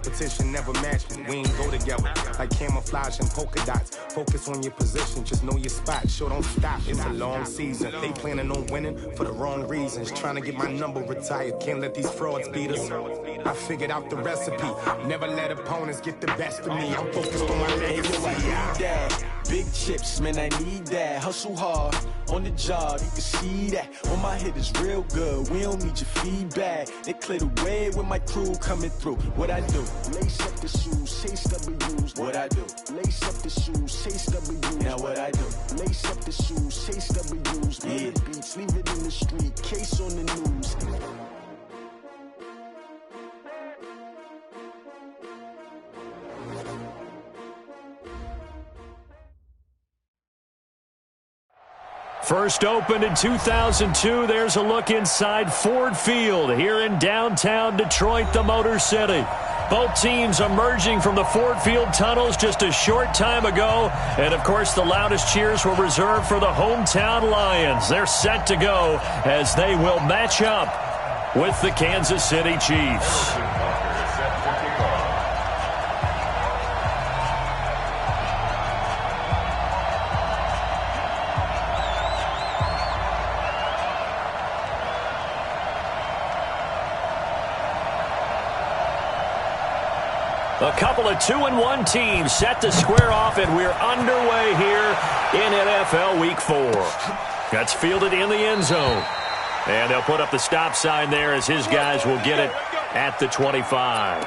Competition never match me, we ain't go together. Like camouflage and polka dots. Focus on your position, just know your spot. Sure, don't stop, it's a long season. They planning on winning for the wrong reasons. Trying to get my number retired, can't let these frauds beat us. I figured out the recipe, never let opponents get the best of me. I'm focused on my legacy. Big chips, man, I need that. Hustle hard on the job, you can see that. On my hit is real good, we don't need your feedback. They clear the way with my crew coming through. What I do? Lace up the shoes, chase W's. What I do? Lace up the shoes, chase W's. Now what I do? Lace up the shoes, chase W's. Yeah. Beats, leave it in the street, case on the news. First opened in 2002, there's a look inside Ford Field here in downtown Detroit, the Motor City. Both teams emerging from the Ford Field tunnels just a short time ago. And, of course, the loudest cheers were reserved for the hometown Lions. They're set to go as they will match up with the Kansas City Chiefs. A couple of 2-1 teams set to square off, and we're underway here in NFL Week 4. That's fielded in the end zone. And they'll put up the stop sign there as his guys will get it at the 25.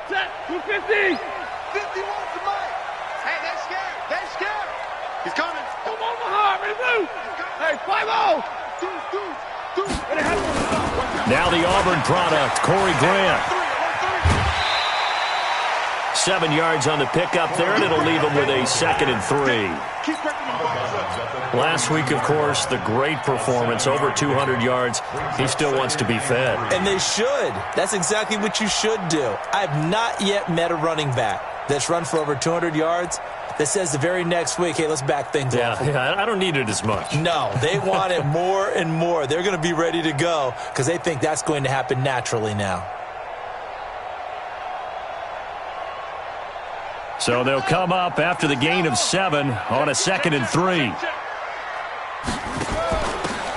Set, 250. 51 to Mike. Hey, they're scared. They're scared. He's coming. Come on, Mahar. Ready to move. Hey, 5-0. Now the Auburn product, Corey Grant. 7 yards on the pickup there, and it'll leave him with a 2nd and 3. Last week, of course, the great performance, over 200 yards. He still wants to be fed. And they should. That's exactly what you should do. I have not yet met a running back that's run for over 200 yards that says the very next week, hey, let's back things up. Yeah, I don't need it as much. No, they want it more and more. They're going to be ready to go because they think that's going to happen naturally now. So they'll come up after the gain of 7 on a 2nd and 3.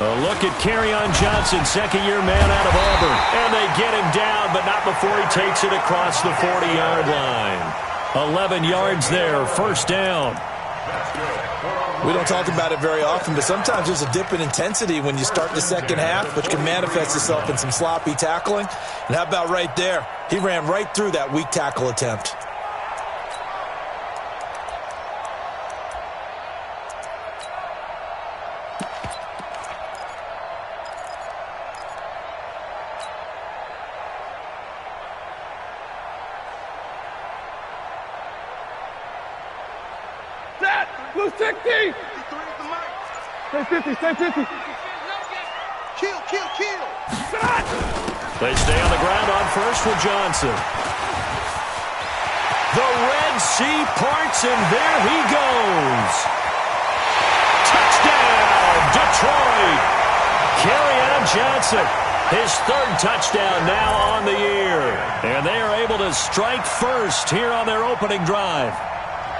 A look at Kerryon Johnson, second-year man out of Auburn. And they get him down, but not before he takes it across the 40-yard line. 11 yards there, first down. We don't talk about it very often, but sometimes there's a dip in intensity when you start the second half, which can manifest itself in some sloppy tackling. And how about right there? He ran right through that weak tackle attempt. Blue 60. Stay 50, stay 50. Kill, kill, kill. They stay on the ground on first with Johnson. The Red Sea parts, and there he goes. Touchdown, Detroit. Kerryon Johnson, his third touchdown now on the year. And they are able to strike first here on their opening drive.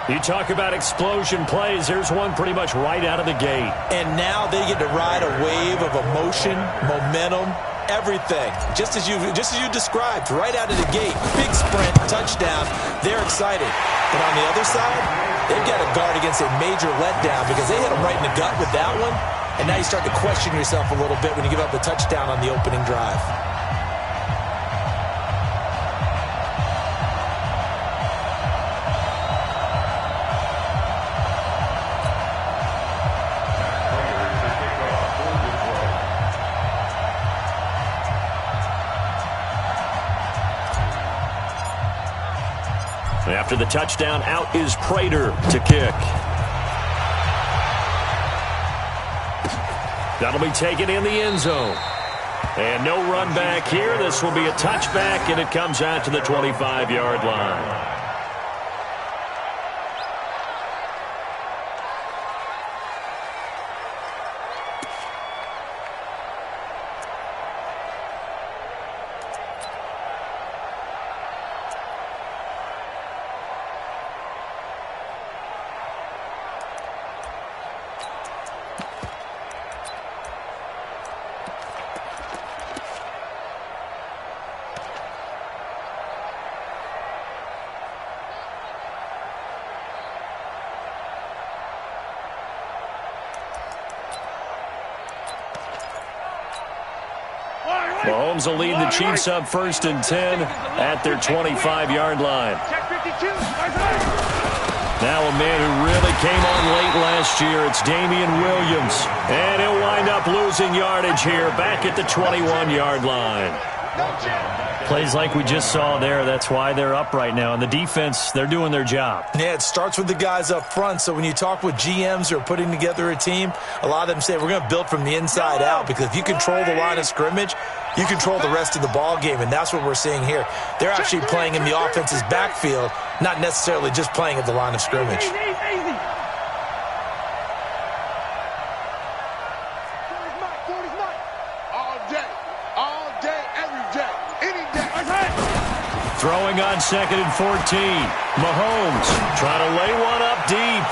You talk about explosion plays. Here's one pretty much right out of the gate. And now they get to ride a wave of emotion, momentum, everything. Just as you described, right out of the gate. Big sprint, touchdown. They're excited. But on the other side, they've got to guard against a major letdown because they hit them right in the gut with that one. And now you start to question yourself a little bit when you give up a touchdown on the opening drive. After the touchdown, out is Prater to kick. That'll be taken in the end zone. And no run back here. This will be a touchback, and it comes out to the 25-yard line. Mahomes will lead the Chiefs up 1st and 10 at their 25-yard line. Now a man who really came on late last year, it's Damian Williams. And he'll wind up losing yardage here back at the 21-yard line. Plays like we just saw there, that's why they're up right now. And the defense, they're doing their job. Yeah, it starts with the guys up front. So when you talk with GMs who are putting together a team, a lot of them say we're going to build from the inside out because if you control the line of scrimmage, you control the rest of the ball game, and that's what we're seeing here. They're actually playing in the offense's backfield, not necessarily just playing at the line of scrimmage. Throwing on 2nd and 14. Mahomes trying to lay one up deep.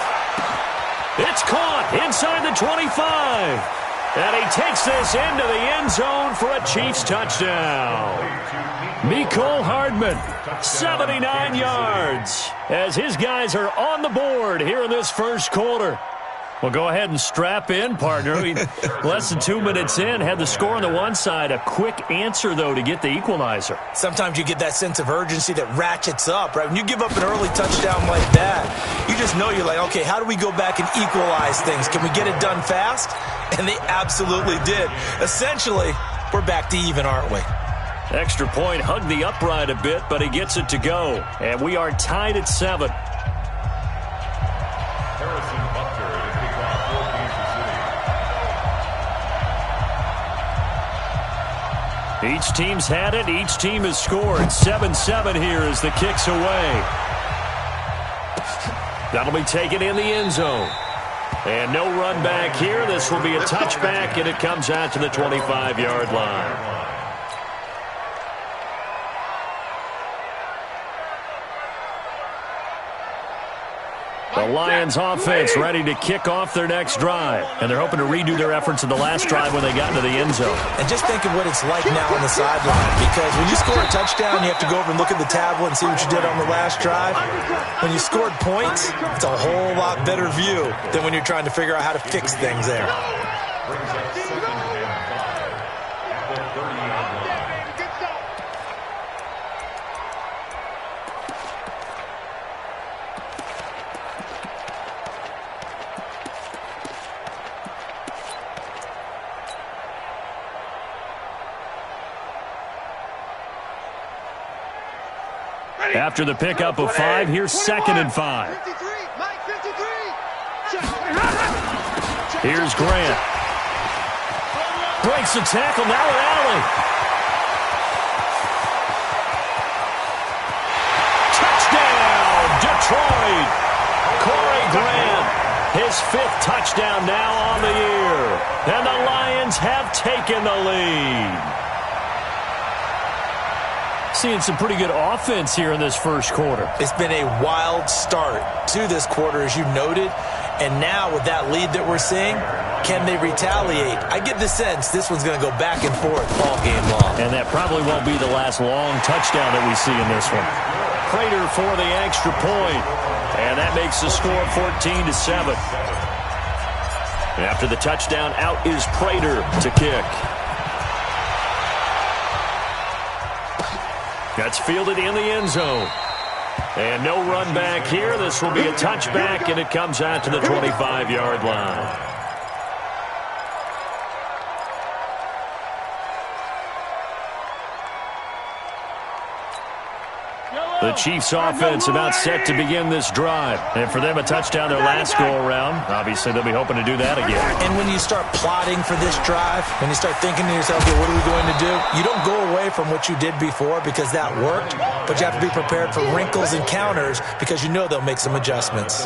It's caught inside the 25. And he takes this into the end zone for a Chiefs touchdown. Mecole Hardman, 79 yards, as his guys are on the board here in this first quarter. Well, go ahead and strap in, partner. Less than 2 minutes in, had the score on the one side. A quick answer, though, to get the equalizer. Sometimes you get that sense of urgency that ratchets up, right? When you give up an early touchdown like that, you just know you're like, okay, how do we go back and equalize things? Can we get it done fast? And they absolutely did. Essentially, we're back to even, aren't we? Extra point, hugged the upright a bit, but he gets it to go. And we are tied at 7. Each team's had it. Each team has scored. 7-7 here as the kick's away. That'll be taken in the end zone. And no run back here. This will be a touchback, and it comes out to the 25-yard line. The Lions offense ready to kick off their next drive. And they're hoping to redo their efforts in the last drive when they got into the end zone. And just think of what it's like now on the sideline. Because when you score a touchdown, you have to go over and look at the tablet and see what you did on the last drive. When you scored points, it's a whole lot better view than when you're trying to figure out how to fix things there. After the pickup of 5, here's 2nd and 5. Here's Grant. Breaks the tackle, now an alley. Touchdown, Detroit. Corey Grant, his 5th touchdown now on the year. And the Lions have taken the lead. Seeing some pretty good offense here in this first quarter. It's been a wild start to this quarter, as you noted. And now with that lead that we're seeing, can they retaliate? I get the sense this one's going to go back and forth all game long. And that probably won't be the last long touchdown that we see in this one. Prater for the extra point. And that makes the score 14-7. After the touchdown, out is Prater to kick. That's fielded in the end zone. And no run back here. This will be a touchback, and it comes out to the 25-yard line. The Chiefs' offense about set to begin this drive. And for them, a touchdown their last go-around. Obviously, they'll be hoping to do that again. And when you start plotting for this drive, when you start thinking to yourself, okay, what are we going to do? You don't go away from what you did before because that worked, but you have to be prepared for wrinkles and counters because you know they'll make some adjustments.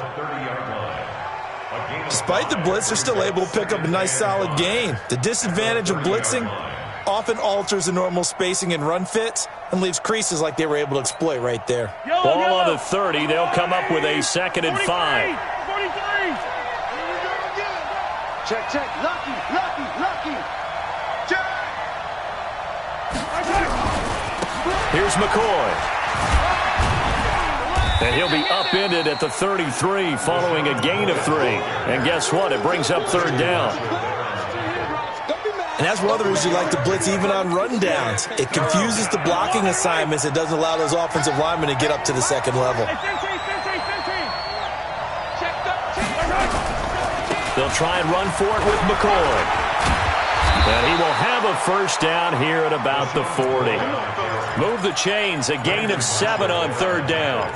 Despite the blitz, they're still able to pick up a nice, solid gain. The disadvantage of blitzing often alters the normal spacing and run fits and leaves creases like they were able to exploit right there. Ball on the 30. They'll come up with a 2nd and 5. 43. Check. Lucky. Check. Here's McCoy. And he'll be upended at the 33 following a gain of 3. And guess what? It brings up 3rd down. And that's one of the reasons you like to blitz even on run downs. It confuses the blocking assignments. It doesn't allow those offensive linemen to get up to the 2nd level. They'll try and run for it with McCoy. And he will have a 1st down here at about the 40. Move the chains, a gain of 7 on 3rd down.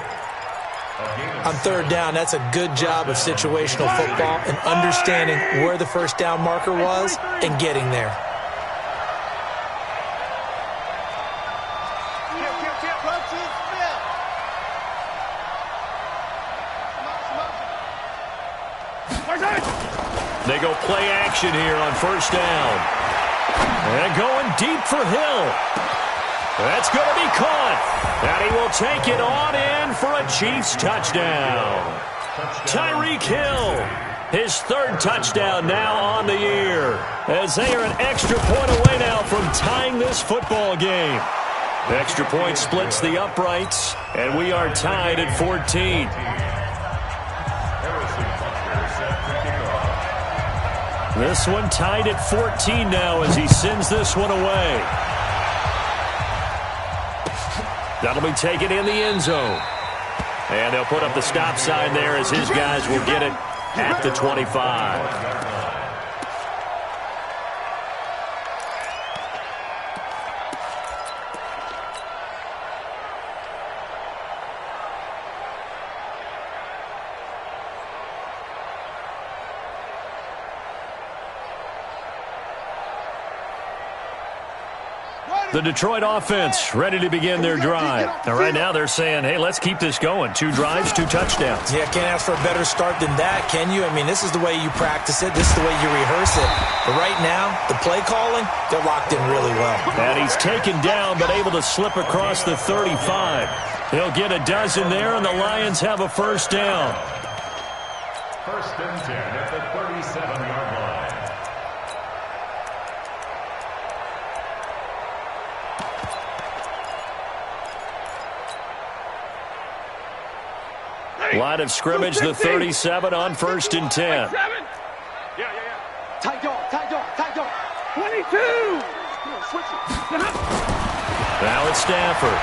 On 3rd down, that's a good job of situational football and understanding where the 1st down marker was and getting there. They go play action here on 1st down. And going deep for Hill. That's going to be caught. And he will take it on in for a Chiefs touchdown. Tyreek Hill, his 3rd touchdown now on the year, as they are an extra point away now from tying this football game. The extra point splits the uprights, and we are tied at 14. This one tied at 14 now as he sends this one away. That'll be taken in the end zone. And they'll put up the stop sign there as his guys will get it at the 25. The Detroit offense ready to begin their drive. Now, right now they're saying, hey, let's keep this going. 2 drives, 2 touchdowns. Yeah, can't ask for a better start than that, can you? I mean, this is the way you practice it. This is the way you rehearse it. But right now, the play calling, they're locked in really well. And he's taken down but able to slip across the 35. He'll get a dozen there, and the Lions have a 1st down. 1st and 10 at the 37-yard line. Line of scrimmage, the 37 on 1st and 10. Yeah. Tight dog. 22. Come on, switch it. Now it's Stafford.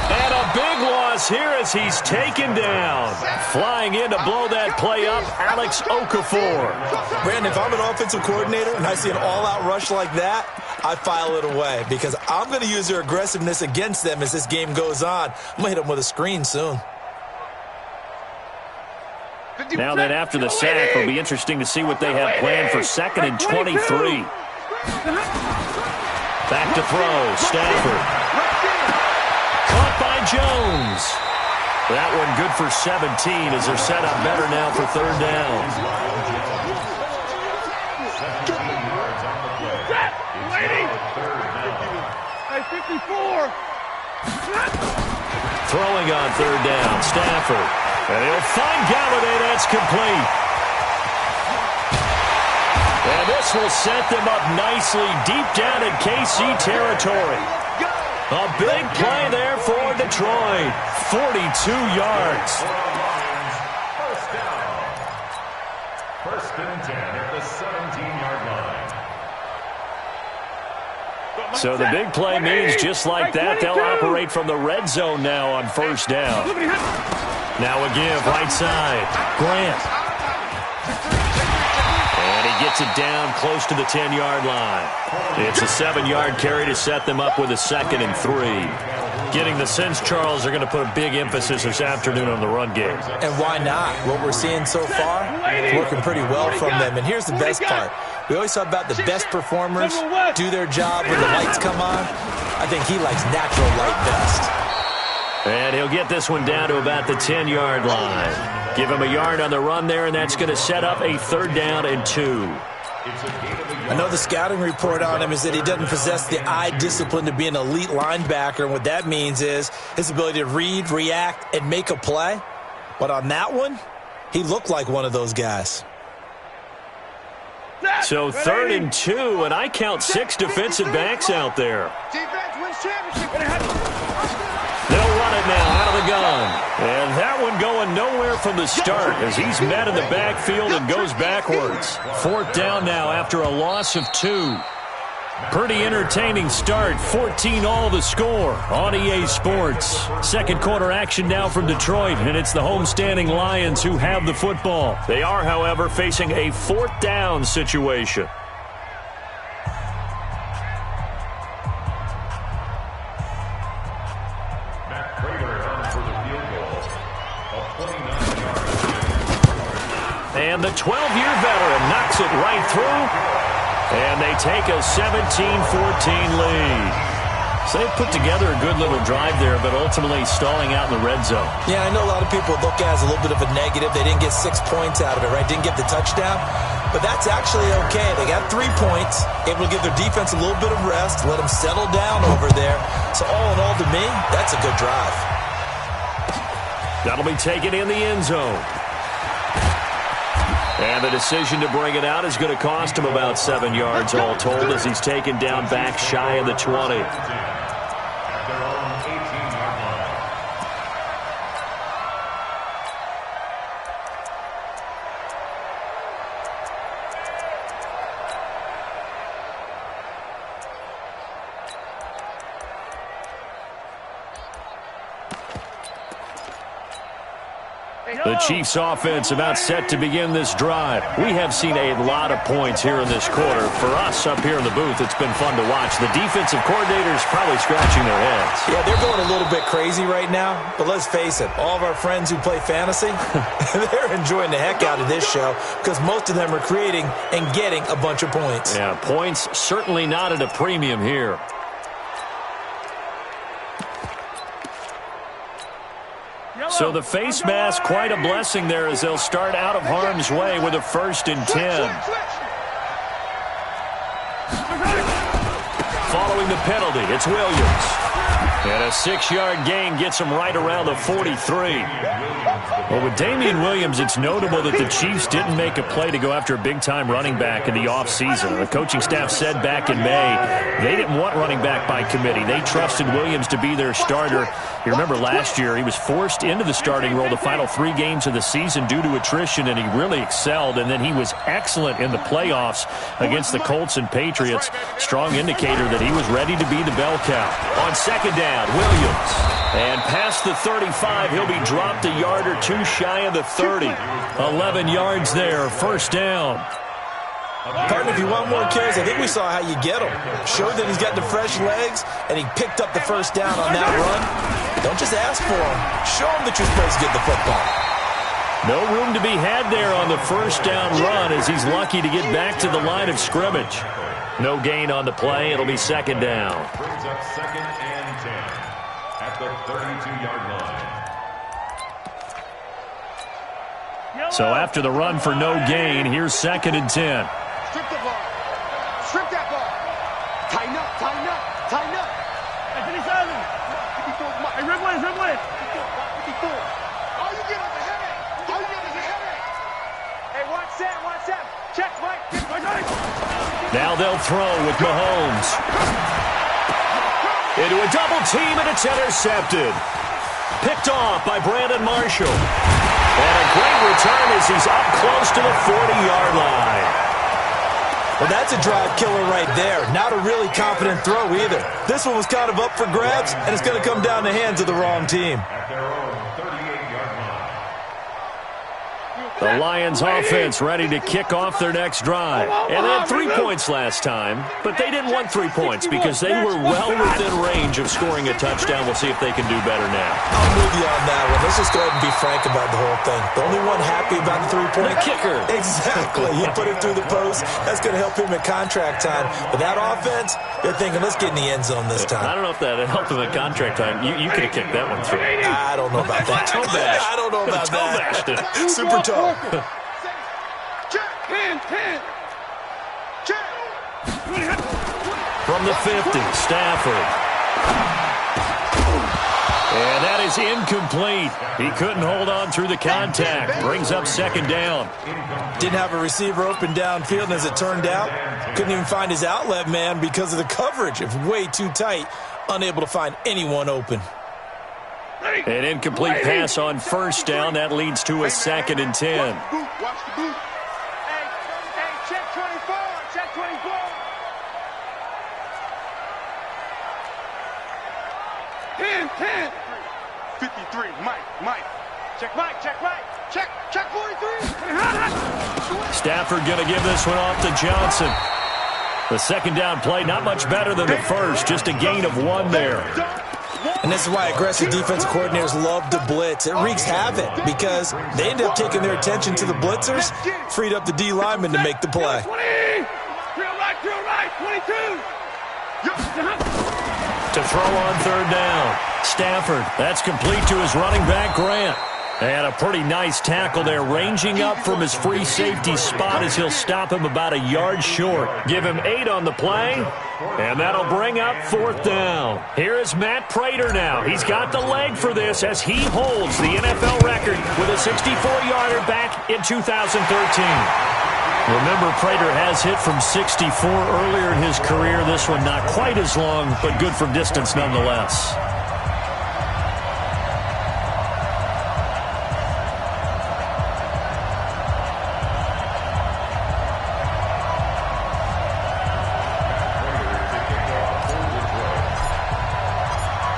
And a big loss here as he's taken down. Flying in to blow that play up, Alex Okafor. Brandon, if I'm an offensive coordinator and I see an all-out rush like that, I file it away because I'm going to use their aggressiveness against them as this game goes on. I'm going to hit them with a screen soon. Now then, after the sack, it'll be interesting to see what they have planned for 2nd and 23. Back to throw, Stafford. Caught by Jones. That one good for 17 as they're set up better now for 3rd down. Hey, 54. Throwing on 3rd down, Stafford. And he'll find Galladay. That's complete. And this will set them up nicely deep down in KC territory. A big play there for Detroit. 42 yards. First down. 1st and 10 at the 17-yard line. So the big play means just like that, they'll operate from the red zone now on 1st down. Now a give, right side. Grant. And he gets it down close to the 10-yard line. It's a 7-yard carry to set them up with a 2nd and 3. Getting the sense, Charles, they're going to put a big emphasis this afternoon on the run game. And why not? What we're seeing so far is working pretty well from them. And here's the best part. We always talk about the best performers do their job when the lights come on. I think he likes natural light best. And he'll get this one down to about the 10-yard line. Give him a yard on the run there, and that's going to set up a 3rd down and 2. I know the scouting report on him is that he doesn't possess the eye discipline to be an elite linebacker, and what that means is his ability to read, react, and make a play. But on that one, he looked like one of those guys. So 3rd and 2, and I count 6 defensive backs out there. Defense wins championship. They'll run it now out of the gun. And that one going nowhere from the start as he's met in the backfield and goes backwards. 4th down now after a loss of 2. Pretty entertaining start. 14 all the score on EA Sports. 2nd quarter action now from Detroit, and it's the homestanding Lions who have the football. They are, however, facing a 4th down situation. And the 12-year veteran knocks it right through. And they take a 17-14 lead. So they put together a good little drive there, but ultimately stalling out in the red zone. Yeah, I know a lot of people look at it as a little bit of a negative. They didn't get 6 points out of it, right? Didn't get the touchdown. But that's actually okay. They got 3 points, able to give their defense a little bit of rest, let them settle down over there. So all in all, to me, that's a good drive. That'll be taken in the end zone. And the decision to bring it out is going to cost him about 7 yards all told as he's taken down back shy of the 20. The Chiefs offense about set to begin this drive. We have seen a lot of points here in this quarter. For us up here in the booth, it's been fun to watch. The defensive coordinators probably scratching their heads. Yeah, they're going a little bit crazy right now. But let's face it, all of our friends who play fantasy, they're enjoying the heck out of this show because most of them are creating and getting a bunch of points. Yeah, points certainly not at a premium here. So the face mask, quite a blessing there as they'll start out of harm's way with a 1st and 10. Following the penalty, it's Williams. And a 6-yard gain gets him right around the 43. Well, with Damian Williams, it's notable that the Chiefs didn't make a play to go after a big-time running back in the offseason. The coaching staff said back in May they didn't want running back by committee. They trusted Williams to be their starter. You remember last year he was forced into the starting role the final 3 games of the season due to attrition, and he really excelled. And then he was excellent in the playoffs against the Colts and Patriots. Strong indicator that he was ready to be the bell cow. On 2nd down, Williams. And past the 35, he'll be dropped a yard or 2 shy of the 30. 11 yards there, 1st down. Partner, if you want more carries, I think we saw how you get him. Showed that he's got the fresh legs, and he picked up the 1st down on that run. Don't just ask for him. Show him that you're supposed to get the football. No room to be had there on the first down run as he's lucky to get back to the line of scrimmage. No gain on the play. It'll be second down. Brings up 2nd and 10 at the 32-yard line. So after the run for no gain, here's 2nd and 10. Strip the ball. Strip that ball. Tighten up, tighten up, tighten up. Hey, 54, hey, red one, red one. 54. All you get is a headache. All you get is a headache. Hey, watch that. Check, Mike. Now they'll throw with Mahomes. Into a double team, and it's intercepted. Picked off by Brandon Marshall. And a great return as he's up close to the 40-yard line. Well, that's a drive killer right there. Not a really confident throw either. This one was kind of up for grabs, and it's going to come down the hands of the wrong team. At their own 38-yard line. The Lions offense ready to kick off their next drive. And they had 3 points last time, but they didn't want 3 points because they were well within range of scoring a touchdown. We'll see if they can do better now. I'm with you on that one. Let's just go ahead and be frank about the whole thing. The only one happy about the 3-point kicker. Exactly. He put it through the post. That's going to help him at contract time. But that offense, they're thinking, let's get in the end zone this time. I don't know if that helped him at contract time. You could have kicked that one through. I don't know about that. Toe bash. I don't know about Toe that. bashed it. Super tall. Check. Pin. Check. From the 50, Stafford. And that is incomplete. He couldn't hold on through the contact. Brings up 2nd down. Didn't have a receiver open downfield, and as it turned out, couldn't even find his outlet man because of the coverage. It was way too tight, unable to find anyone open. An incomplete pass on 1st down. That leads to a 2nd and 10. Watch the boot. Hey, check 24. Check 24. Pin. 53. Mike. Check Mike. Check 43. Stafford going to give this one off to Johnson. The 2nd down play, not much better than the first. Just a gain of 1 there. And this is why aggressive defensive coordinators love to blitz. It wreaks havoc because they end up taking their attention to the blitzers, freed up the D lineman to make the play. 20. Drill right. 22. To throw on 3rd down. Stafford, that's complete to his running back, Grant. And a pretty nice tackle there, ranging up from his free safety spot as he'll stop him about a yard short. Give him 8 on the play, and that'll bring up 4th down. Here is Matt Prater now. He's got the leg for this as he holds the NFL record with a 64-yarder back in 2013. Remember, Prater has hit from 64 earlier in his career. This one not quite as long, but good from distance nonetheless.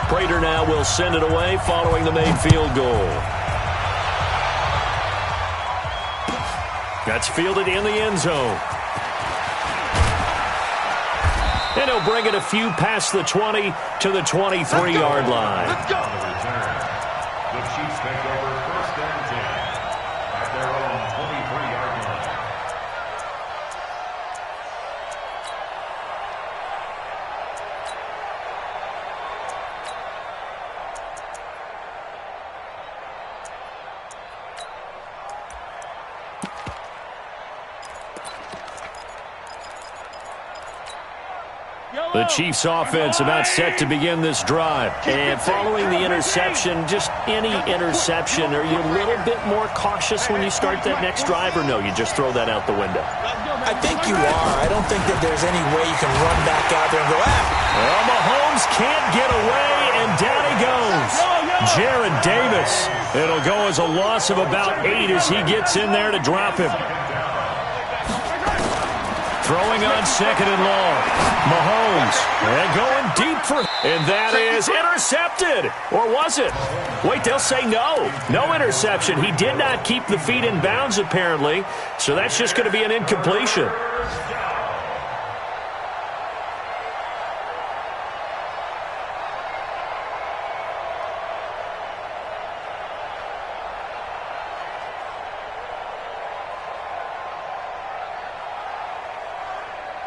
Prater now will send it away following the made field goal. That's fielded in the end zone. And he'll bring it a few past the 20 to the 23-yard line. Let's go. The Chiefs take over 1st and 10 at their own 23-yard line. The Chiefs offense about set to begin this drive. And following the interception, just any interception, are you a little bit more cautious when you start that next drive, or no, you just throw that out the window? I think you are. I don't think that there's any way you can run back out there and go, Well, Mahomes can't get away, and down he goes. Jared Davis. It'll go as a loss of about 8 as he gets in there to drop him. Throwing on 2nd and long. Mahomes, and going deep for... And that is intercepted. Or was it? Wait, they'll say no. No interception. He did not keep the feet in bounds, apparently. So that's just going to be an incompletion.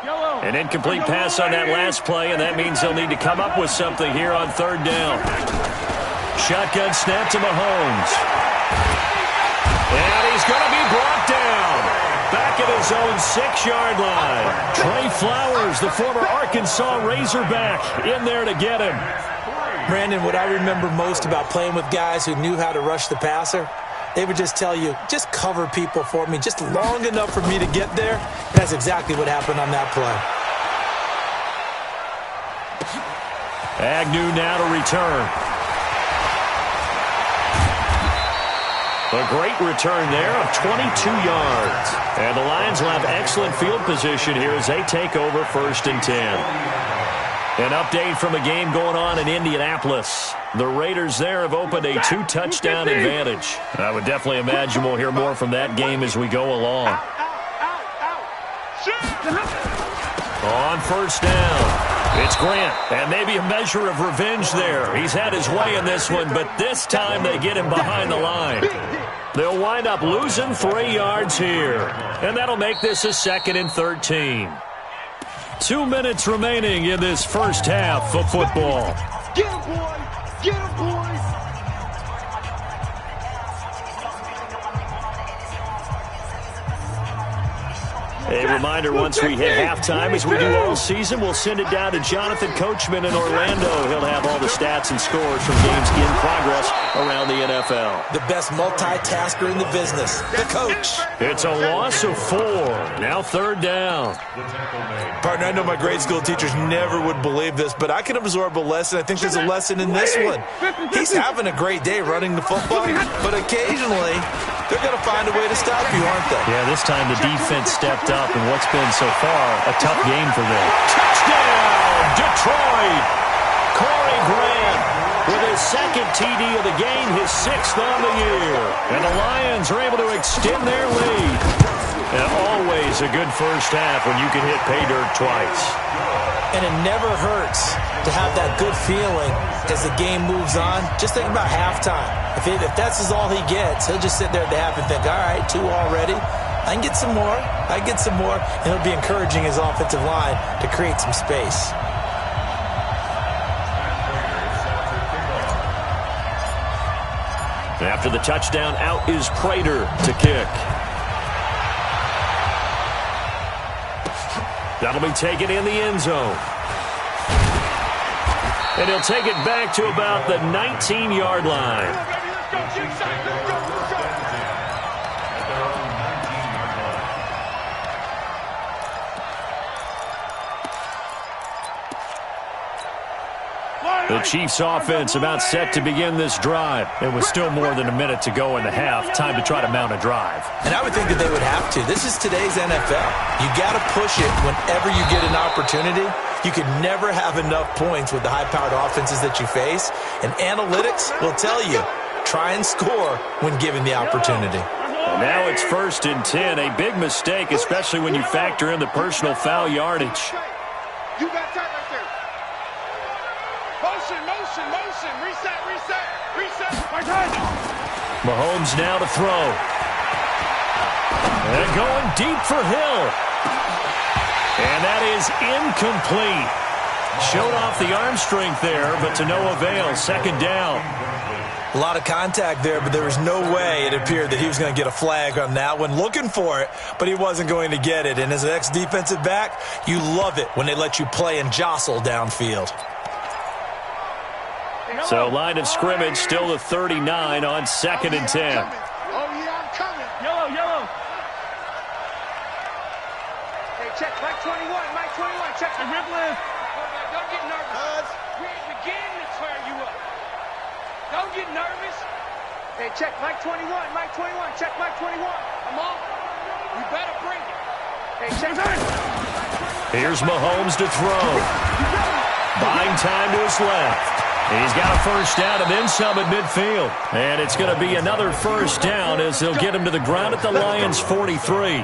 An incomplete pass on that last play, and that means they'll need to come up with something here on third down. Shotgun snap to Mahomes. And he's going to be brought down. Back at his own 6-yard line. Trey Flowers, the former Arkansas Razorback, in there to get him. Brandon, what I remember most about playing with guys who knew how to rush the passer, they would just tell you, just cover people for me, just long enough for me to get there. And that's exactly what happened on that play. Agnew now to return. A great return there of 22 yards. And the Lions will have excellent field position here as they take over 1st and 10. An update from a game going on in Indianapolis. The Raiders there have opened a 2-touchdown advantage. I would definitely imagine we'll hear more from that game as we go along. On 1st down, it's Grant, and maybe a measure of revenge there. He's had his way in this one, but this time they get him behind the line. They'll wind up losing 3 yards here, and that'll make this a 2nd and 13. 2 minutes remaining in this first half of football. Get him, boy! Get him, boy! A reminder, once we hit halftime, as we do all season, we'll send it down to Jonathan Coachman in Orlando. He'll have all the stats and scores from games in progress around the NFL. The best multitasker in the business, the coach. It's a loss of 4. Now 3rd down. Partner, I know my grade school teachers never would believe this, but I can absorb a lesson. I think there's a lesson in this one. He's having a great day running the football, but occasionally they're going to find a way to stop you, aren't they? Yeah, this time the defense stepped up in what's been so far a tough game for them. Touchdown, Detroit! Corey Grant with his 2nd TD of the game, his 6th on the year. And the Lions are able to extend their lead. And always a good first half when you can hit pay dirt twice. And it never hurts to have that good feeling as the game moves on. Just think about halftime. If that's all he gets, he'll just sit there at the half and think, all right, 2 already. I can get some more. I can get some more. And he'll be encouraging his offensive line to create some space. After the touchdown, out is Prater to kick. That'll be taken in the end zone. And he'll take it back to about the 19-yard line. The Chiefs offense about set to begin this drive. It was still more than a minute to go in the half. Time to try to mount a drive. And I would think that they would have to. This is today's NFL. You got to push it whenever you get an opportunity. You can never have enough points with the high-powered offenses that you face. And analytics will tell you, try and score when given the opportunity. And now it's 1st and 10. A big mistake, especially when you factor in the personal foul yardage. You got time right there. Motion, motion, motion. Reset, reset, reset. My time. Mahomes now to throw. And going deep for Hill. And that is incomplete. Showed off the arm strength there, but to no avail. 2nd down. A lot of contact there, but there was no way it appeared that he was going to get a flag on that one. Looking for it, but he wasn't going to get it. And as an ex-defensive back, you love it when they let you play and jostle downfield. So line of scrimmage still to 39 on 2nd and 10. Oh, yeah, I'm coming. Yellow, yellow. Hey, check. Mike 21, Mike 21. Check the rib lift. Don't get nervous. We ain't beginning to tear you up. Don't get nervous. Hey, check. Mike 21, Mike 21. Check Mike 21. I'm on. You better bring it. Hey, check. Here's Mahomes to throw. Buying time to his left. He's got a first down and then some at midfield. And it's going to be another first down as they'll get him to the ground at the Lions' 43.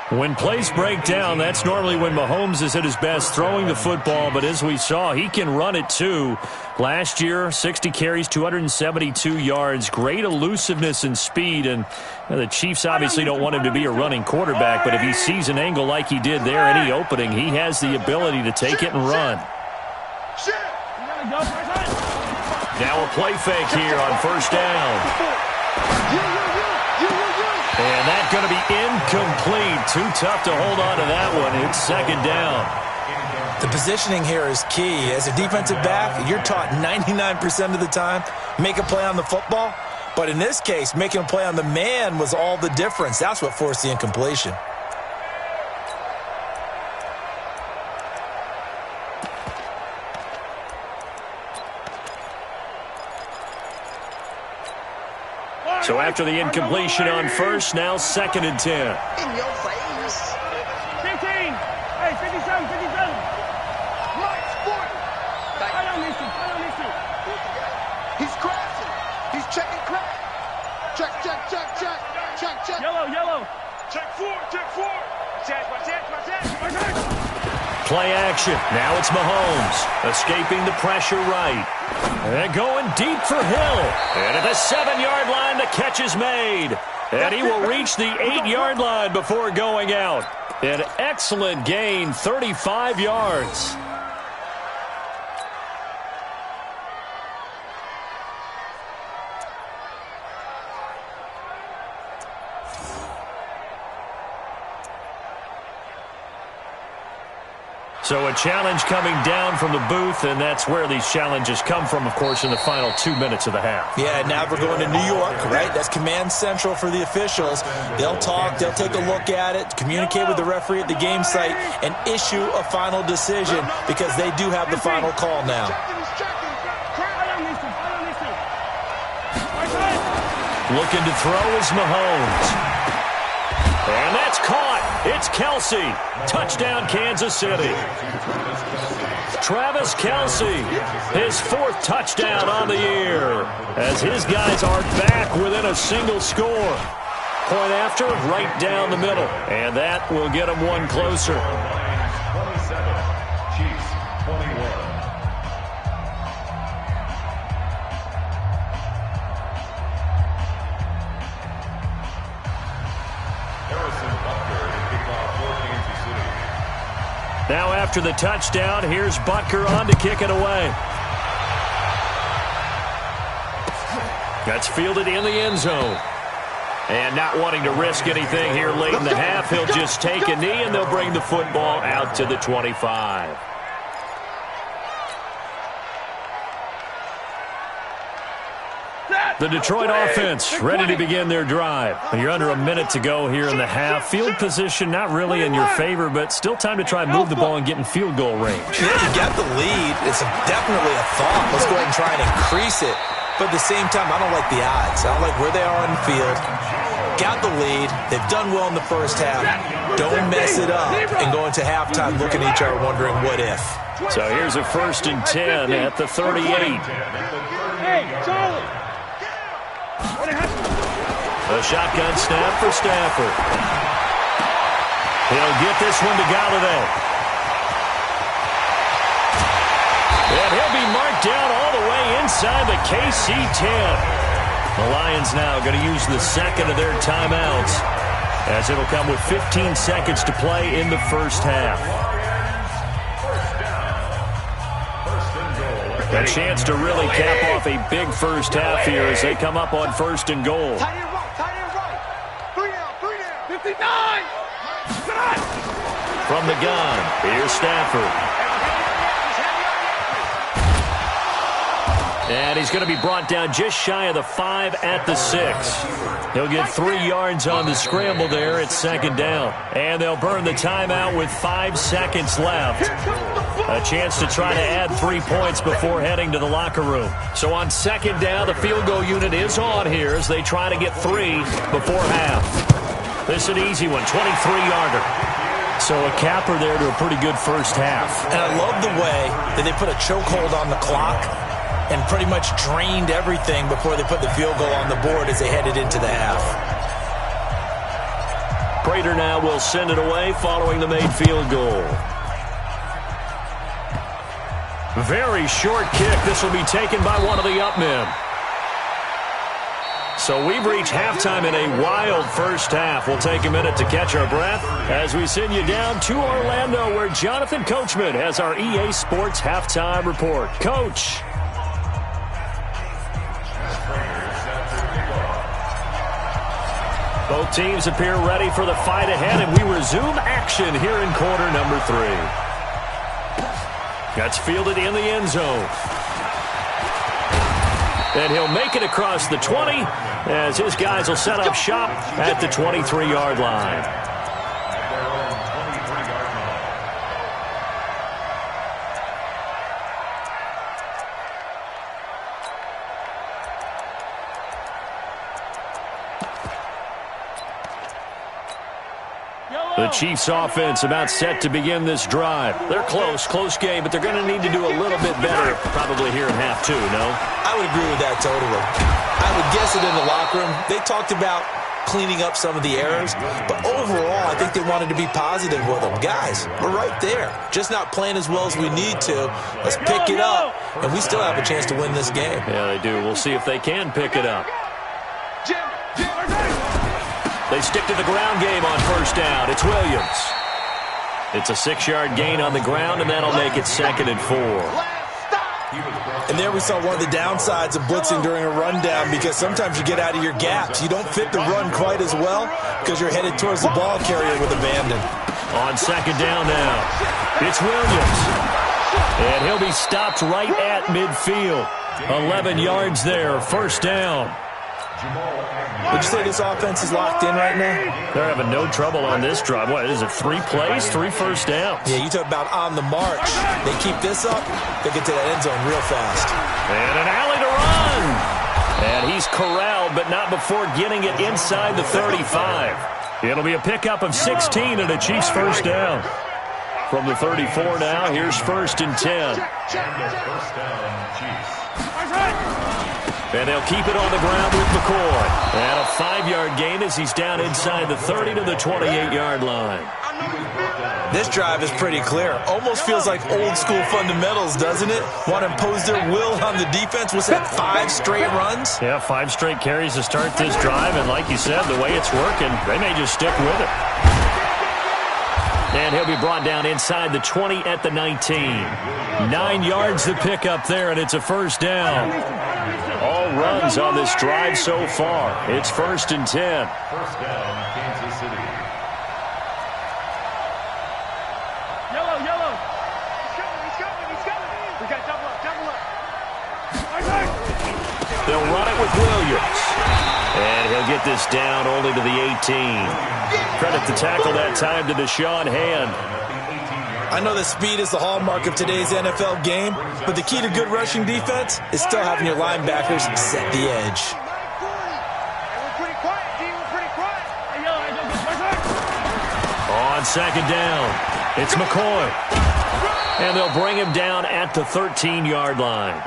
When plays break down, that's normally when Mahomes is at his best throwing the football, but as we saw, he can run it too. Last year, 60 carries, 272 yards, great elusiveness and speed, and the Chiefs obviously don't want him to be a running quarterback, but if he sees an angle like he did there, any opening, he has the ability to take it and run. Now a play fake here on first down. And that's going to be incomplete. Too tough to hold on to that one. It's second down. The positioning here is key. As a defensive back, you're taught 99% of the time, make a play on the football. But in this case, making a play on the man was all the difference. That's what forced the incompletion. So after the incompletion on first, now second and 10. In your face. 15. Hey, 57, 57. Mike's 40. I don't miss you. He's crashing. He's checking crack. Check. Yellow. Check four. Check. Play action. Now it's Mahomes. Escaping the pressure right. And going deep for Hill. And at the 7-yard line, the catch is made. And he will reach the 8-yard line before going out. An excellent gain, 35 yards. So a challenge coming down from the booth, and that's where these challenges come from, of course, in the final 2 minutes of the half. Yeah, now we're going to New York, right? That's command central for the officials. They'll talk, they'll take a look at it, communicate with the referee at the game site, and issue a final decision because they do have the final call now. Looking to throw is Mahomes. And that's caught. It's Kelsey. Touchdown, Kansas City. Travis Kelsey, his 4th touchdown on the year, as his guys are back within a single score. Point after, right down the middle. And that will get them one closer. 27, Chiefs 21. Now after the touchdown, here's Butker on to kick it away. That's fielded in the end zone. And not wanting to risk anything here late in the half, he'll just take a knee and they'll bring the football out to the 25. The Detroit offense ready to begin their drive. You're under a minute to go here in the half. Field position not really in your favor, but still time to try and move the ball and get in field goal range. Yeah, you got the lead. It's definitely a thought. Let's go ahead and try and increase it. But at the same time, I don't like the odds. I don't like where they are on the field. Got the lead. They've done well in the first half. Don't mess it up and go into halftime looking at each other wondering what if. So here's a 1st and 10 at the 38. Hey, Charlie. A shotgun snap for Stafford. He'll get this one to Galladay. And he'll be marked down all the way inside the KC-10. The Lions now going to use the second of their timeouts, as it'll come with 15 seconds to play in the first half. A chance to really cap off a big first half here as they come up on 1st and goal. Tight end right. 3 down. 59. From the gun, here's Stafford. And he's going to be brought down just shy of the 5 at the 6. He'll get 3 yards on the scramble there at 2nd down. And they'll burn the timeout with 5 seconds left. A chance to try to add 3 points before heading to the locker room. So on 2nd down, the field goal unit is on here as they try to get 3 before half. This is an easy one, 23-yarder. So a capper there to a pretty good first half. And I love the way that they put a chokehold on the clock and pretty much drained everything before they put the field goal on the board as they headed into the half. Prater now will send it away following the made field goal. Very short kick. This will be taken by one of the up men. So we've reached halftime in a wild first half. We'll take a minute to catch our breath as we send you down to Orlando, where Jonathan Coachman has our EA Sports halftime report. Coach. Both teams appear ready for the fight ahead, and we resume action here in quarter number 3. That's fielded in the end zone. And he'll make it across the 20 as his guys will set up shop at the 23-yard line. The Chiefs offense about set to begin this drive. They're close game, but they're going to need to do a little bit better probably here in half 2, no? I would agree with that totally. I would guess it in the locker room. They talked about cleaning up some of the errors, but overall I think they wanted to be positive with them. Guys, we're right there. Just not playing as well as we need to. Let's pick it up, and we still have a chance to win this game. Yeah, they do. We'll see if they can pick it up. They stick to the ground game on first down. It's Williams. It's a 6-yard gain on the ground, and that'll make it 2nd and 4. And there we saw one of the downsides of blitzing during a rundown, because sometimes you get out of your gaps. You don't fit the run quite as well because you're headed towards the ball carrier with abandon. On 2nd down now, it's Williams. And he'll be stopped right at midfield. 11 yards there, first down. Would you say this offense is locked in right now? They're having no trouble on this drive. What is it, 3 plays, 3 first downs? Yeah, you talk about on the march. They keep this up, they get to that end zone real fast. And an alley to run. And he's corralled, but not before getting it inside the 35. It'll be a pickup of 16 and a Chiefs first down. From the 34 now, here's 1st and 10. And they'll keep it on the ground with McCoy. And a 5-yard gain as he's down inside the 30 to the 28-yard line. This drive is pretty clear. Almost feels like old-school fundamentals, doesn't it? Want to impose their will on the defense. Was that 5 straight runs? Yeah, 5 straight carries to start this drive. And like you said, the way it's working, they may just stick with it. And he'll be brought down inside the 20 at the 19. 9 yards to pick up there, and it's a first down. All runs on this drive so far. It's 1st and 10. First down, Kansas City. Yellow. He's coming. We got double up. They'll run it with Williams. And he'll get this down only to the 18. Credit the tackle that time to Deshaun Hand. I know that speed is the hallmark of today's NFL game, but the key to good rushing defense is still having your linebackers set the edge. On 2nd down, it's McCoy. And they'll bring him down at the 13-yard line.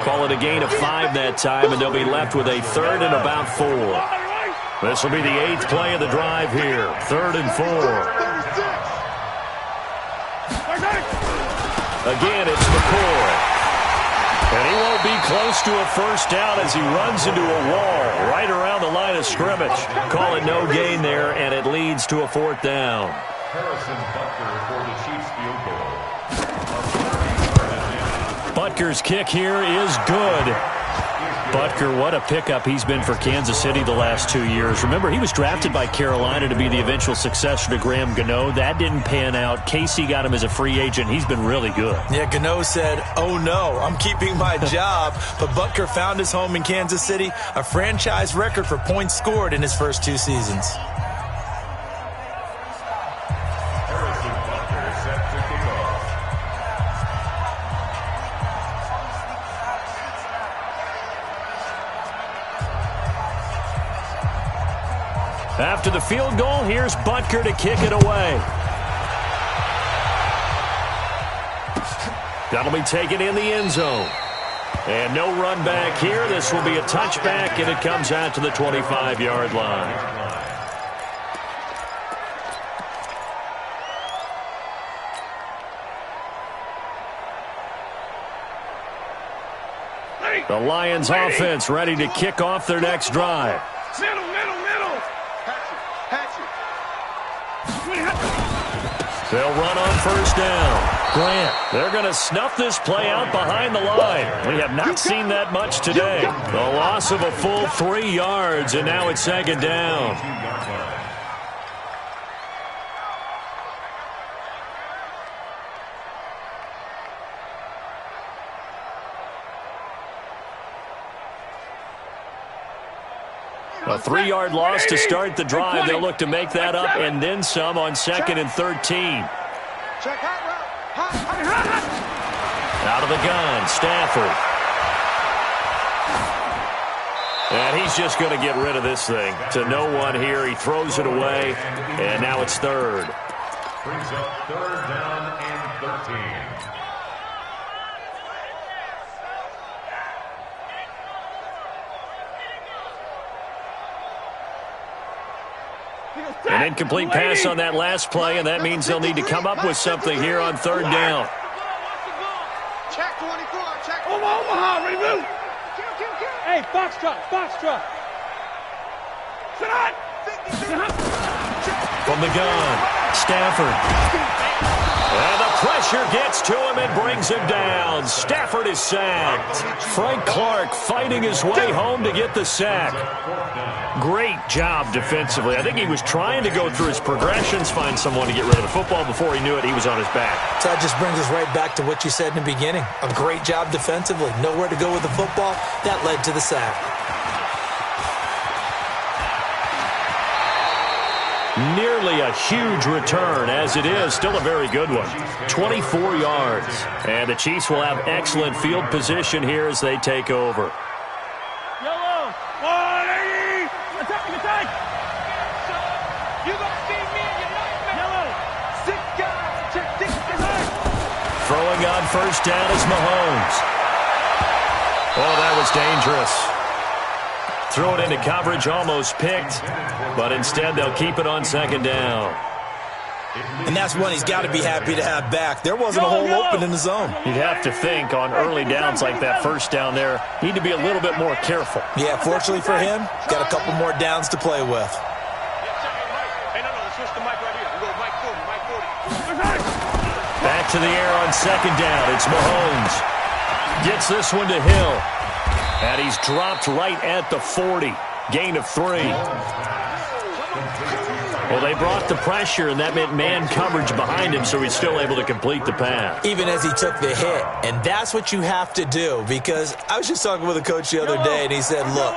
Call it a gain of 5 that time, and they'll be left with a 3rd and about 4. This will be the 8th play of the drive here. 3rd and 4. Again, it's McCoy. And he won't be close to a first down as he runs into a wall right around the line of scrimmage. Call it no gain there, and it leads to a 4th down. Harrison Butker for the Chiefs field goal. Butker's kick here is good. Butker, what a pickup he's been for Kansas City the last 2 years. Remember, he was drafted by Carolina to be the eventual successor to Graham Gano. That didn't pan out. Casey got him as a free agent. He's been really good. Yeah, Gano said, oh no, I'm keeping my job. But Butker found his home in Kansas City, a franchise record for points scored in his first 2 seasons. Harrison Butker set to kick off. After the field goal, here's Butker to kick it away. That'll be taken in the end zone. And no run back here. This will be a touchback, and it comes out to the 25-yard line. The Lions offense ready to kick off their next drive. Middle. They'll run on first down. Grant, they're going to snuff this play out behind the line. We have not seen that much today. The loss of a full 3 yards, and now it's second down. A 3-yard loss to start the drive. They'll look to make that up and then some on 2nd and 13. Out of the gun, Stafford. And he's just going to get rid of this thing. To no one here. He throws it away, and now it's third. Brings up 3rd down and 13. An incomplete pass on that last play, and that means they'll need to come up with something here on 3rd down. Check 24, check. Omaha, ready to move. Hey, foxtrot. Sit on. From the gun, Stafford. And the pressure gets to him and brings him down. Stafford is sacked. Frank Clark fighting his way home to get the sack. Great job defensively. I think he was trying to go through his progressions, find someone to get rid of the football. Before he knew it, he was on his back. So that just brings us right back to what you said in the beginning. A great job defensively. Nowhere to go with the football. That led to the sack. Nearly a huge return, as it is. Still a very good one. 24 yards. And the Chiefs will have excellent field position here as they take over. Yellow. 180. Attack. You gonna see me and your nightmare. Yellow. 6 guys. Check 6 guys. Throwing on first down is Mahomes. Oh, that was dangerous. Throw it into coverage, almost picked, but instead they'll keep it on 2nd down. And that's one he's got to be happy to have back. There wasn't a hole open in the zone. You'd have to think on early downs like that first down there, need to be a little bit more careful. Yeah, fortunately for him, got a couple more downs to play with. Back to the air on 2nd down. It's Mahomes. Gets this one to Hill. And he's dropped right at the 40. Gain of 3. Well, they brought the pressure, and that meant man coverage behind him, so he's still able to complete the pass. Even as he took the hit. And that's what you have to do, because I was just talking with a coach the other day, and he said, look,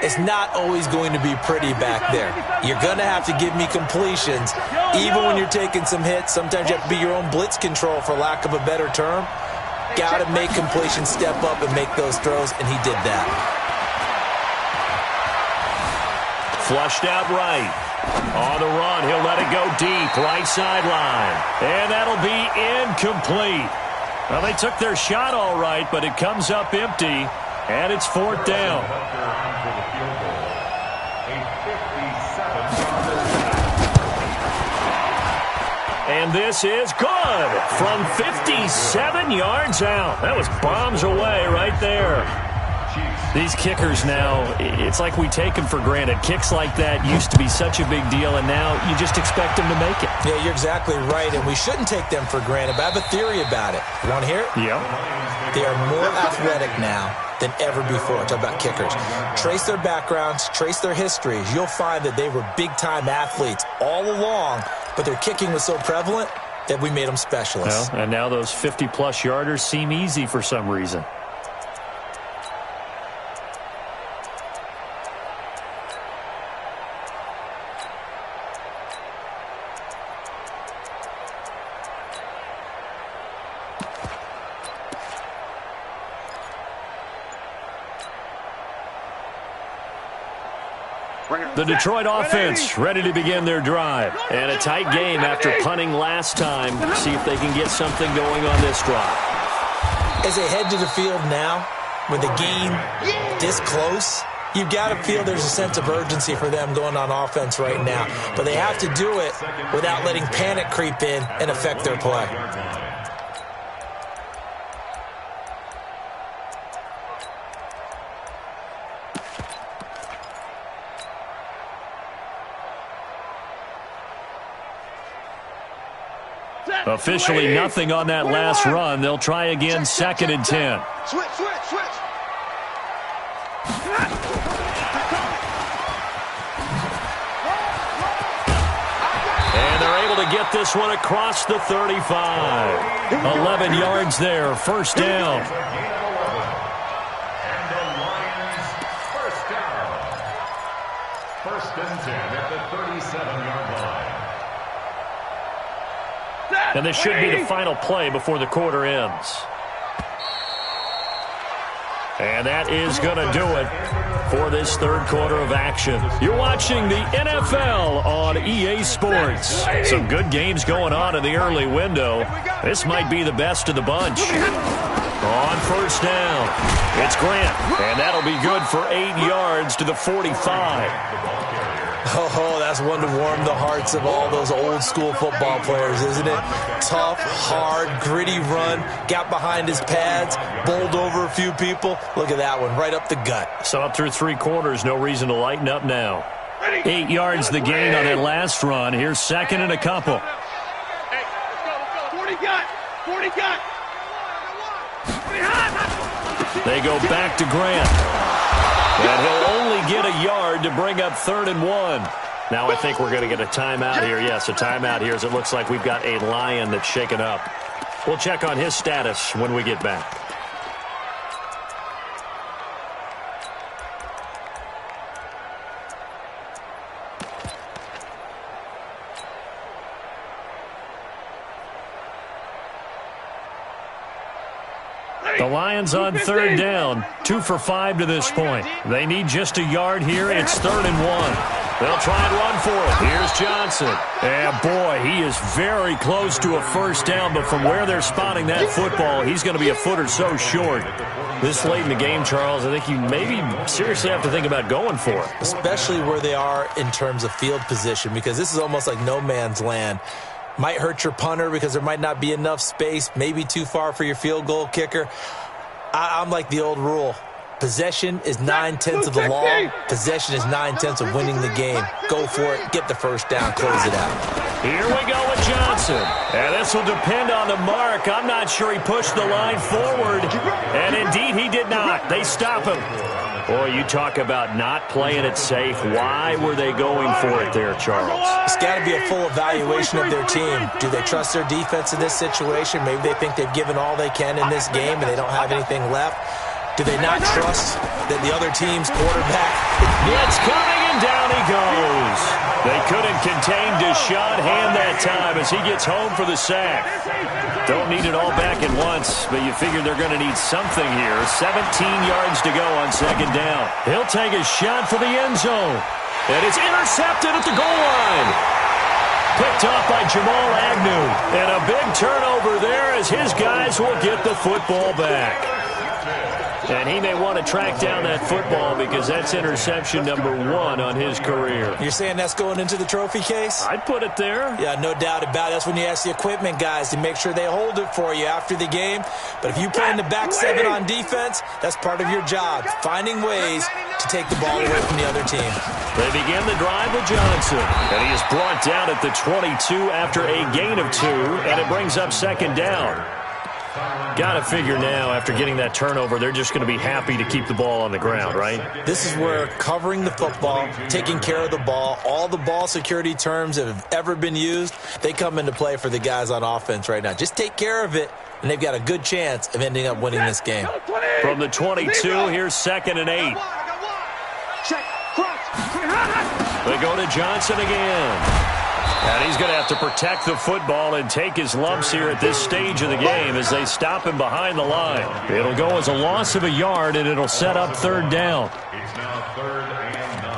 it's not always going to be pretty back there. You're going to have to give me completions. Even when you're taking some hits, sometimes you have to be your own blitz control, for lack of a better term. Got to make completions, step up, and make those throws, and he did that. Flushed out right. On the run, he'll let it go deep, right sideline. And that'll be incomplete. Well, they took their shot all right, but it comes up empty, and it's 4th down. And this is good from 57 yards out. That was bombs away right there. These kickers now, it's like we take them for granted. Kicks like that used to be such a big deal, and now you just expect them to make it. Yeah, you're exactly right, and we shouldn't take them for granted, but I have a theory about it. You want to hear it? Yeah. They are more athletic now than ever before. Talk about kickers. Trace their backgrounds, trace their histories. You'll find that they were big-time athletes all along, but their kicking was so prevalent that we made them specialists. Well, and now those 50-plus yarders seem easy for some reason. The Detroit offense ready to begin their drive. And a tight game after punting last time. See if they can get something going on this drive. As they head to the field now, with the game this close, you've got to feel there's a sense of urgency for them going on offense right now. But they have to do it without letting panic creep in and affect their play. Officially nothing on that last run. They'll try again, 2nd and 10. Switch. And they're able to get this one across the 35. 11 yards there, 1st down. And the Lions first down. 1st and 10 at the 37-yard line. And this should be the final play before the quarter ends. And that is going to do it for this 3rd quarter of action. You're watching the NFL on EA Sports. Some good games going on in the early window. This might be the best of the bunch. On 1st down, it's Grant. And that'll be good for 8 yards to the 45. Oh, that's one to warm the hearts of all those old-school football players, isn't it? Tough, hard, gritty run, got behind his pads, bowled over a few people. Look at that one, right up the gut. So up through 3 quarters, no reason to lighten up now. 8 yards the gain on that last run. Here's 2nd and a couple. Hey, let's go. 40 got. They go back to Grant. And he'll only get a yard to bring up 3rd and 1. Now I think we're going to get a timeout here. Yes, a timeout here as it looks like we've got a Lion that's shaken up. We'll check on his status when we get back. The Lions on 3rd down, 2 for 5 to this point. They need just a yard here. It's 3rd and 1. They'll try and run for it. Here's Johnson. And boy, he is very close to a 1st down, but from where they're spotting that football, he's going to be a foot or so short. This late in the game, Charles, I think you maybe seriously have to think about going for it. Especially where they are in terms of field position, because this is almost like no man's land. Might hurt your punter because there might not be enough space, maybe too far for your field goal kicker. I'm like the old rule. Possession is 9/10 of the law. Possession is 9/10 of winning the game. Go for it. Get the 1st down. Close it out. Here we go with Johnson. And this will depend on the mark. I'm not sure he pushed the line forward. And indeed, he did not. They stop him. Boy, you talk about not playing it safe. Why were they going for it there, Charles? It's got to be a full evaluation of their team. Do they trust their defense in this situation? Maybe they think they've given all they can in this game and they don't have anything left. Do they not trust that the other team's quarterback? It's coming, and down he goes. They couldn't contain Deshaun Hand that time as he gets home for the sack. Don't need it all back at once, but you figure they're going to need something here. 17 yards to go on 2nd down. He'll take a shot for the end zone. And it's intercepted at the goal line. Picked off by Jamal Agnew. And a big turnover there as his guys will get the football back. And he may want to track down that football because that's interception number 1 on his career. You're saying that's going into the trophy case? I'd put it there. Yeah, no doubt about it. That's when you ask the equipment guys to make sure they hold it for you after the game. But if you play in the back 7 on defense, that's part of your job, finding ways to take the ball away from the other team. They begin the drive with Johnson. And he is brought down at the 22 after a gain of 2, and it brings up 2nd down. Got to figure now, after getting that turnover, they're just going to be happy to keep the ball on the ground, right? This is where covering the football, taking care of the ball, all the ball security terms that have ever been used, they come into play for the guys on offense right now. Just take care of it, and they've got a good chance of ending up winning this game. From the 22, here's 2nd and 8. They go to Johnson again. And he's going to have to protect the football and take his lumps here at this stage of the game as they stop him behind the line. It'll go as a loss of a yard, and it'll set up 3rd down. It's now 3rd and 9.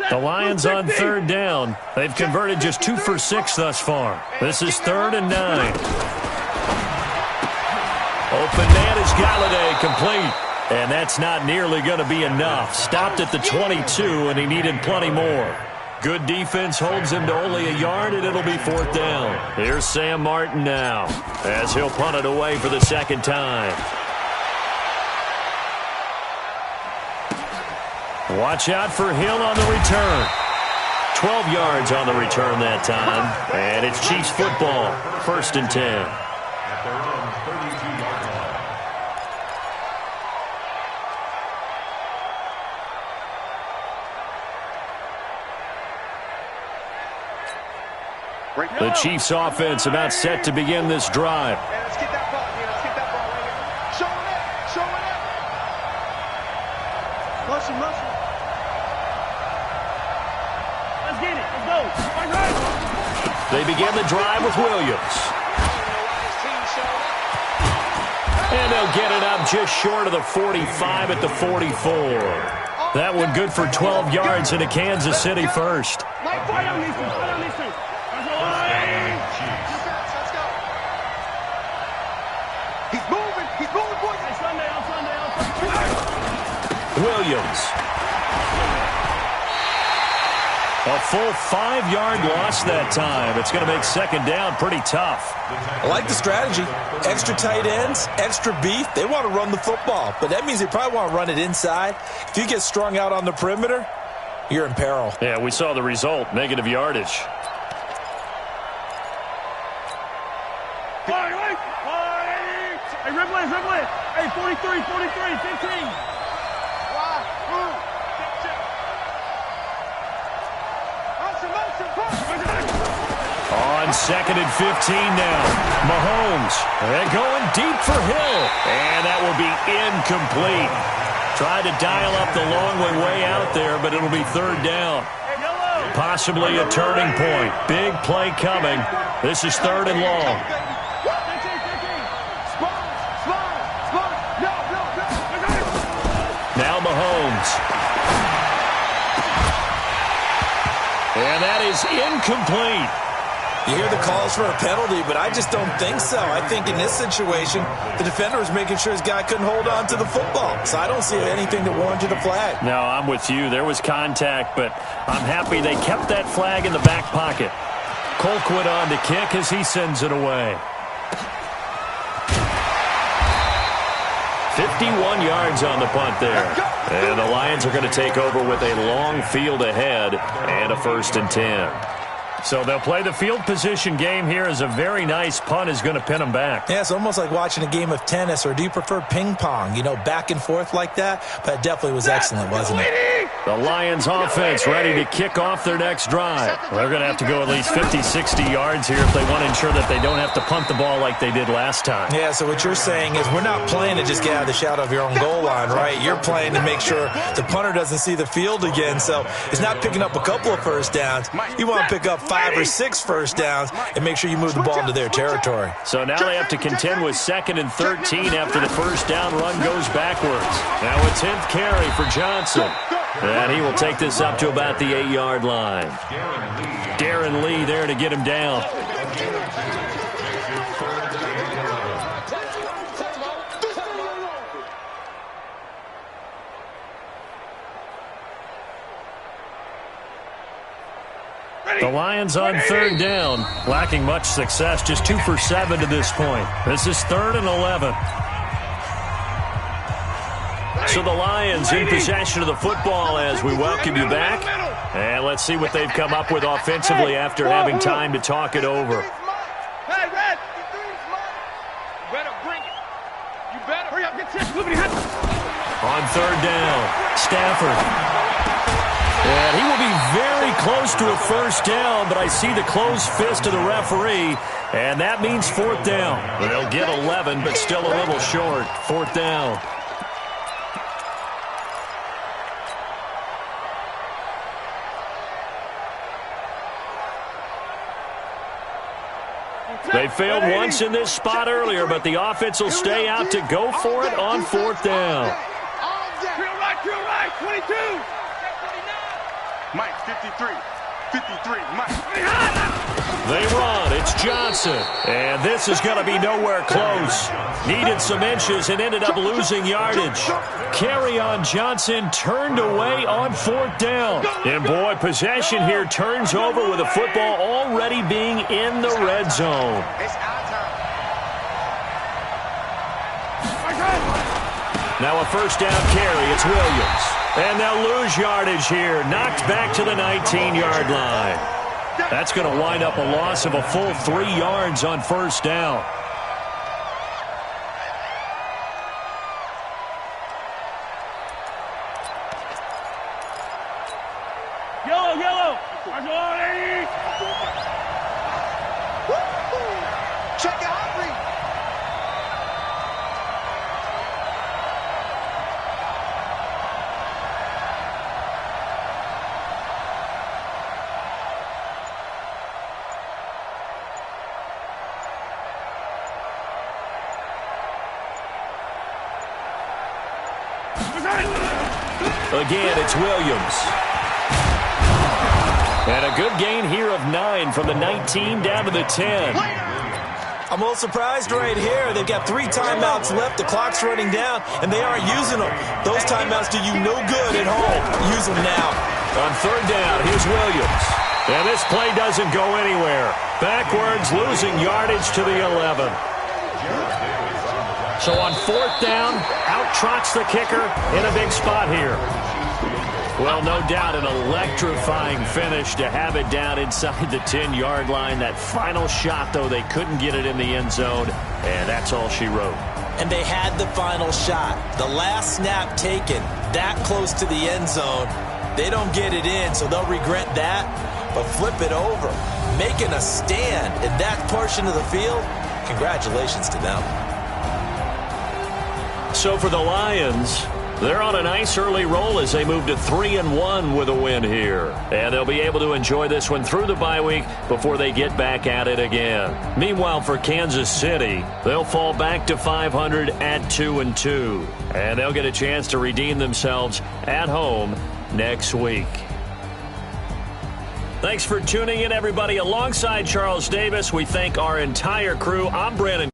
The Lions on 3rd down. They've converted just 2 for 6 thus far. This is 3rd and 9. Open man is Galladay, complete. And that's not nearly going to be enough. Stopped at the 22, and he needed plenty more. Good defense holds him to only a yard, and it'll be 4th down. Here's Sam Martin now, as he'll punt it away for the second time. Watch out for Hill on the return. 12 yards on the return that time. And it's Chiefs football. 1st and 10. At their own 32-yard line. The Chiefs offense about set to begin this drive. Hey, let's get that ball here. Let's get that ball right here. Show it up. Show it up. Muscle, muscle. Let's get it. Let's go. Right. They begin the drive with Williams. And they'll get it up just short of the 45 at the 44. That one good for 12 yards into Kansas City first. Mike, fire on these two. Fire on these two. Let's go. He's moving. He's moving, boys. Hey, Sunday. Williams. A full 5-yard loss that time. It's going to make second down pretty tough. I like the strategy. Extra tight ends, extra beef. They want to run the football, but that means they probably want to run it inside. If you get strung out on the perimeter, you're in peril. Yeah, we saw the result. Negative yardage. Hey, Ripley. Hey, 43, 15. On 2nd and 15 now. Mahomes. They're going deep for Hill. And that will be incomplete. Tried to dial up the long way out there, but it'll be 3rd down. Possibly a turning point. Big play coming. This is 3rd and long. Now Mahomes. And that is incomplete. You hear the calls for a penalty, but I just don't think so. I think in this situation, the defender was making sure his guy couldn't hold on to the football. So I don't see anything that warranted a flag. No, I'm with you. There was contact, but I'm happy they kept that flag in the back pocket. Colquitt on to kick as he sends it away. 51 yards on the punt there. And the Lions are going to take over with a long field ahead and a 1st and 10. So they'll play the field position game here as a very nice punt is going to pin them back. Yeah, it's almost like watching a game of tennis, or do you prefer ping pong? You know, back and forth like that? But it definitely was excellent, wasn't it? The Lions offense ready to kick off their next drive. They're going to have to go at least 50, 60 yards here if they want to ensure that they don't have to punt the ball like they did last time. Yeah, so what you're saying is we're not playing to just get out of the shadow of your own goal line, right? You're playing to make sure the punter doesn't see the field again. So it's not picking up a couple of first downs. You want to pick up 5 or 6 first downs and make sure you move the ball into their territory. So now they have to contend with 2nd and 13 after the first down run goes backwards. Now a 10th carry for Johnson. And he will take this up to about the 8-yard line. Darren Lee there to get him down. The Lions on 3rd down, lacking much success, just 2 for 7 to this point. This is 3rd and 11. So the Lions in possession of the football as we welcome you back. And let's see what they've come up with offensively after having time to talk it over. Hey, Red! You better bring it. You better. Hurry up, get this. On 3rd down, Stafford. And he will be very close to a first down, but I see the closed fist of the referee, and that means 4th down. They'll get 11, but still a little short. 4th down. They failed once in this spot earlier, but the offense will stay out to go for it on 4th down. Drill right, 22. Mike, 53, Mike. They run. It's Johnson. And this is going to be nowhere close. Needed some inches and ended up losing yardage. Kerryon Johnson turned away on 4th down. And, boy, possession here turns over with the football already being in the red zone. Now a first down carry. It's Williams. And they'll lose yardage here. Knocked back to the 19-yard line. That's going to wind up a loss of a full 3 yards on first down. Yellow. Check it out. Again, it's Williams. And a good gain here of 9 from the 19 down to the 10. I'm a little surprised right here. They've got 3 timeouts left. The clock's running down, and they aren't using them. Those timeouts do you no good at home. Use them now. On 3rd down, here's Williams. And this play doesn't go anywhere. Backwards, losing yardage to the 11. So on 4th down, out trots the kicker in a big spot here. Well, no doubt an electrifying finish to have it down inside the 10-yard line. That final shot, though, they couldn't get it in the end zone, and that's all she wrote. And they had the final shot. The last snap taken that close to the end zone. They don't get it in, so they'll regret that. But flip it over, making a stand in that portion of the field, congratulations to them. So for the Lions, they're on a nice early roll as they move to 3-1 with a win here. And they'll be able to enjoy this one through the bye week before they get back at it again. Meanwhile, for Kansas City, they'll fall back to 500 at 2-2. And they'll get a chance to redeem themselves at home next week. Thanks for tuning in, everybody. Alongside Charles Davis, we thank our entire crew. I'm Brandon